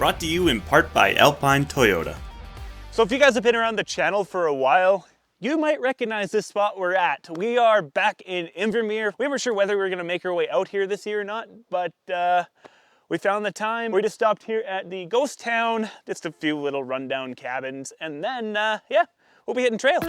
Brought to you in part by Alpine Toyota. So if you guys have been around the channel for a while, you might recognize this spot we're at. We are back in Invermere. We weren't sure whether we were gonna make our way out here this year or not, but we found the time. We just stopped here at the ghost town, just a few little rundown cabins, and then, yeah, we'll be hitting trail.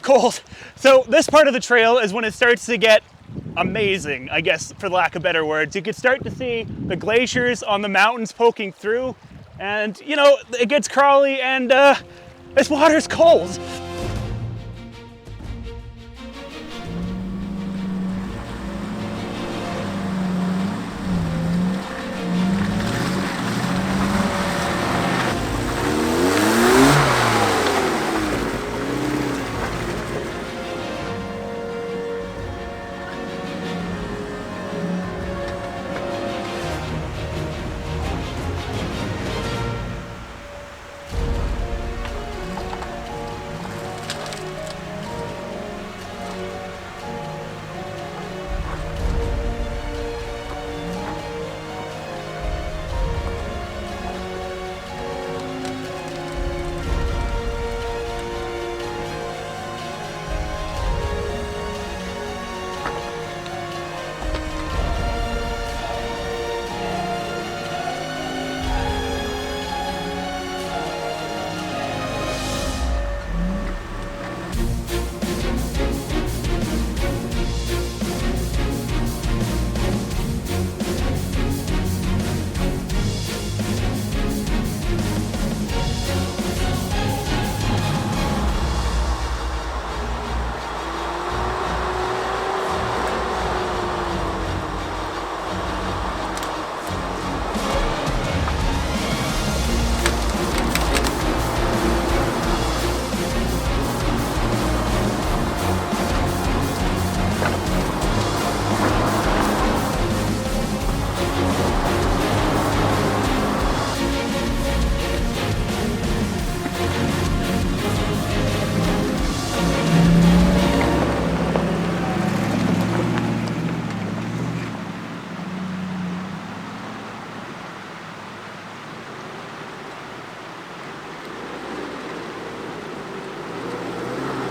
Cold. So this part of the trail is when it starts to get amazing, I guess, for lack of better words. You can start to see the glaciers on the mountains poking through, and you know, it gets crawly, and this water's cold.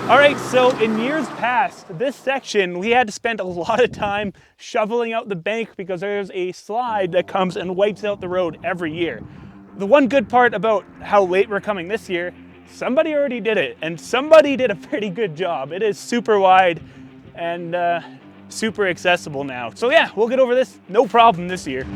All right, so in years past, this section, we had to spend a lot of time shoveling out the bank because there's a slide that comes and wipes out the road every year. The one good part about how late we're coming this year, somebody already did it, and somebody did a pretty good job. It is super wide and super accessible now. So yeah, we'll get over this, no problem this year.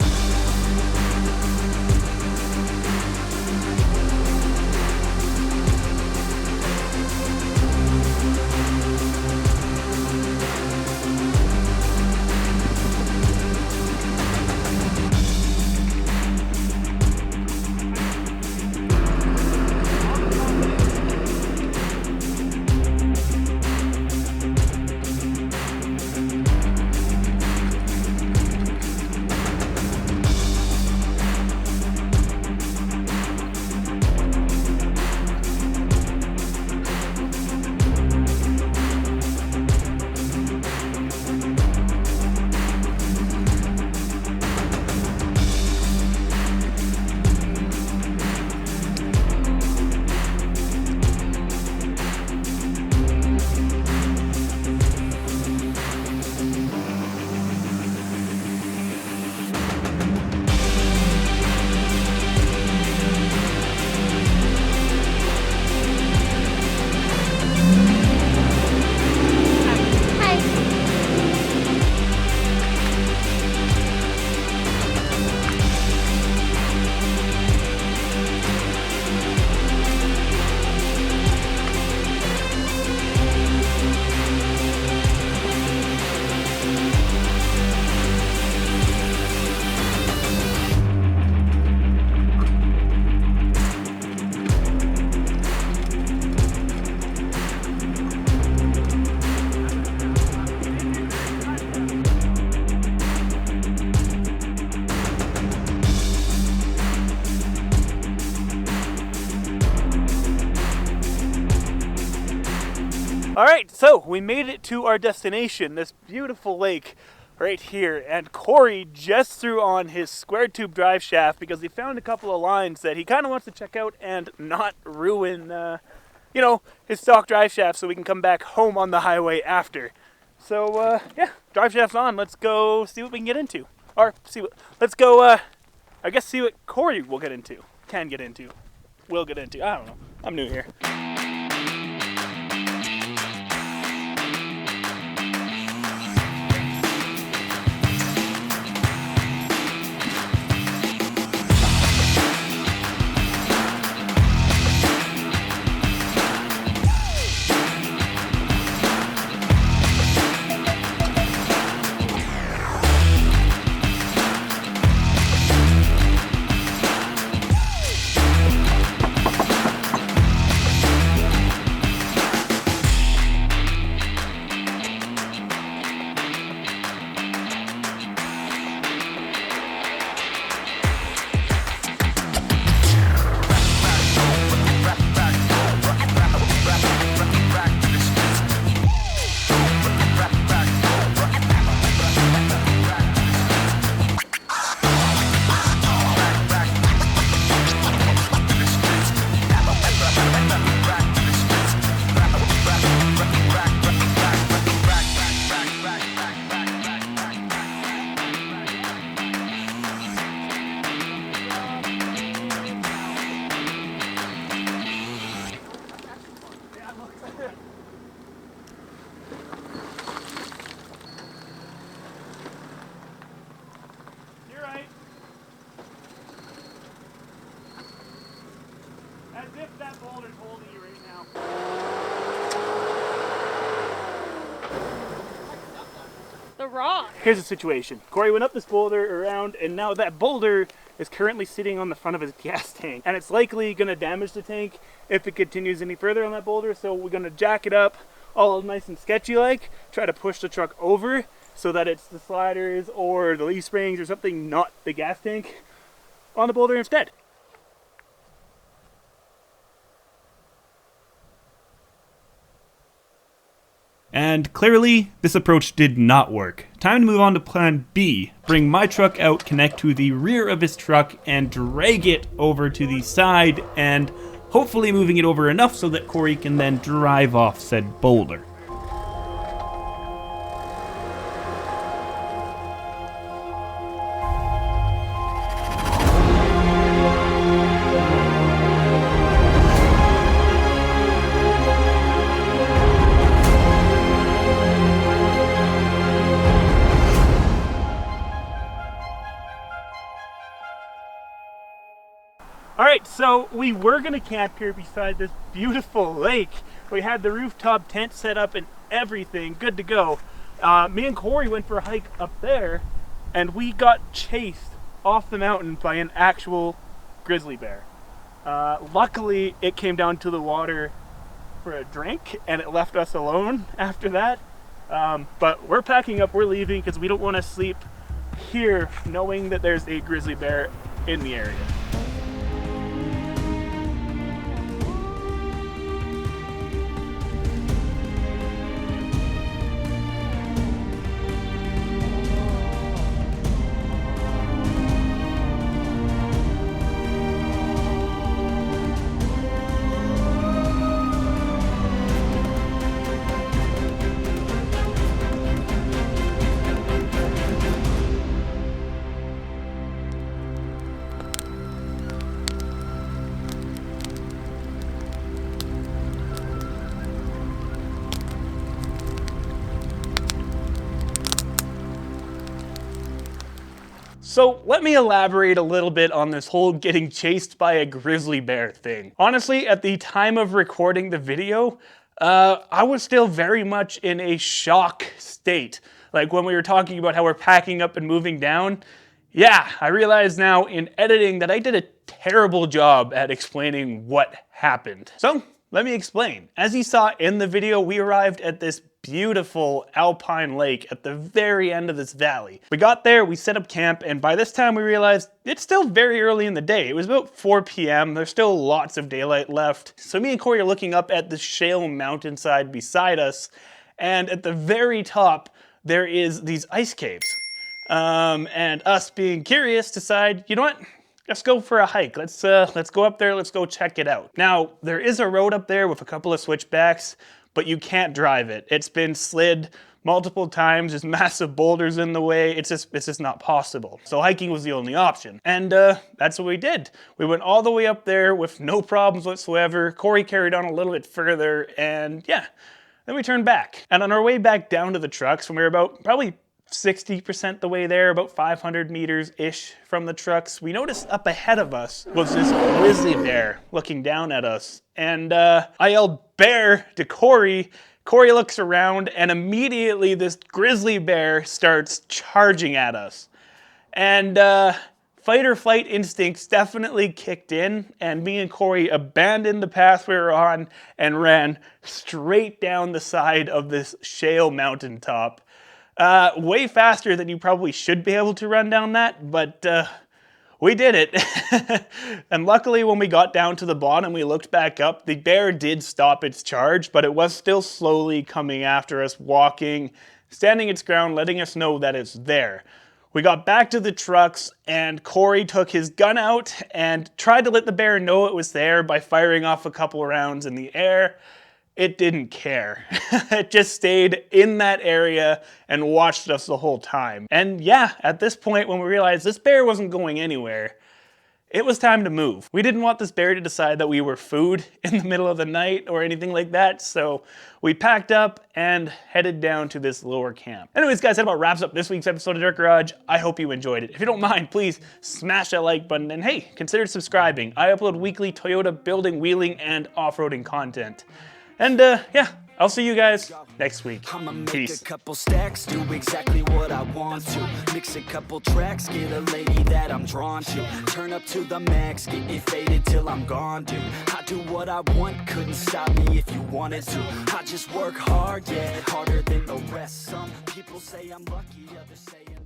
So we made it to our destination, this beautiful lake right here, and Corey just threw on his square tube drive shaft because he found a couple of lines that he kind of wants to check out and not ruin, you know, his stock drive shaft so we can come back home on the highway after. So, yeah, drive shaft's on. Let's go see what we can get into. Or, let's go, I guess see what Corey will get into. Will get into. I don't know. I'm new here. You're right. As if that boulder's holding you right now. The rock. Here's the situation. Corey went up this boulder around, and now that boulder is currently sitting on the front of his gas tank. And it's likely going to damage the tank if it continues any further on that boulder. So we're going to jack it up all nice and sketchy like, try to push the truck over so that it's the sliders or the leaf springs or something, not the gas tank, on the boulder instead. And clearly, this approach did not work. Time to move on to plan B. Bring my truck out, connect to the rear of his truck, and drag it over to the side, and hopefully moving it over enough so that Corey can then drive off said boulder. Alright, so we were going to camp here beside this beautiful lake. We had the rooftop tent set up and everything, good to go. Me and Corey went for a hike up there, and we got chased off the mountain by an actual grizzly bear. Luckily, it came down to the water for a drink, and it left us alone after that. But we're packing up, we're leaving, because we don't want to sleep here knowing that there's a grizzly bear in the area. So let me elaborate a little bit on this whole getting chased by a grizzly bear thing. Honestly, at the time of recording the video, I was still very much in a shock state. Like when we were talking about how we're packing up and moving down, yeah, I realize now in editing that I did a terrible job at explaining what happened. So Let me explain. As you saw in the video, we arrived at this beautiful Alpine lake at the very end of this valley. We got there, we set up camp, and by this time we realized it's still very early in the day. It was about 4 p.m. There's still lots of daylight left. So me and Corey are looking up at the shale mountainside beside us, and at the very top, there is these ice caves. And us being curious decide, you know what? Let's go for a hike. Let's go up there, let's go check it out. Now, there is a road up there with a couple of switchbacks, but you can't drive it. It's been slid multiple times, there's massive boulders in the way, it's just not possible. So hiking was the only option. And that's what we did. We went all the way up there with no problems whatsoever. Corey carried on a little bit further, and yeah, then we turned back. And on our way back down to the trucks, when we were about probably 60% the way there, about 500 meters-ish from the trucks, we noticed up ahead of us was this grizzly bear looking down at us. And I yelled, "Bear," to Corey. Corey looks around, and immediately this grizzly bear starts charging at us. And fight or flight instincts definitely kicked in, and me and Corey abandoned the path we were on and ran straight down the side of this shale mountaintop. Way faster than you probably should be able to run down that, but we did it. And luckily when we got down to the bottom, we looked back up, the bear did stop its charge, but it was still slowly coming after us, walking, standing its ground, letting us know that it's there. We got back to the trucks, and Corey took his gun out and tried to let the bear know it was there by firing off a couple rounds in the air. It didn't care. It just stayed in that area and watched us the whole time. And yeah, at this point when we realized this bear wasn't going anywhere, it was time to move. We didn't want this bear to decide that we were food in the middle of the night or anything like that, so we packed up and headed down to this lower camp. Anyways, guys, that about wraps up this week's episode of Dirt Garage. I hope you enjoyed it. If you don't mind, please smash that like button, and hey, consider subscribing. I upload weekly Toyota building, wheeling, and off-roading content. And yeah, I'll see you guys next week. I'ma make Peace. a couple stacks, do exactly what I want to. Mix a couple tracks, get a lady that I'm drawn to. Turn up to the max, get me faded till I'm gone, dude. I do what I want, couldn't stop me if you wanted to. I just work hard, yeah, harder than the rest. Some people say I'm lucky, others say I'm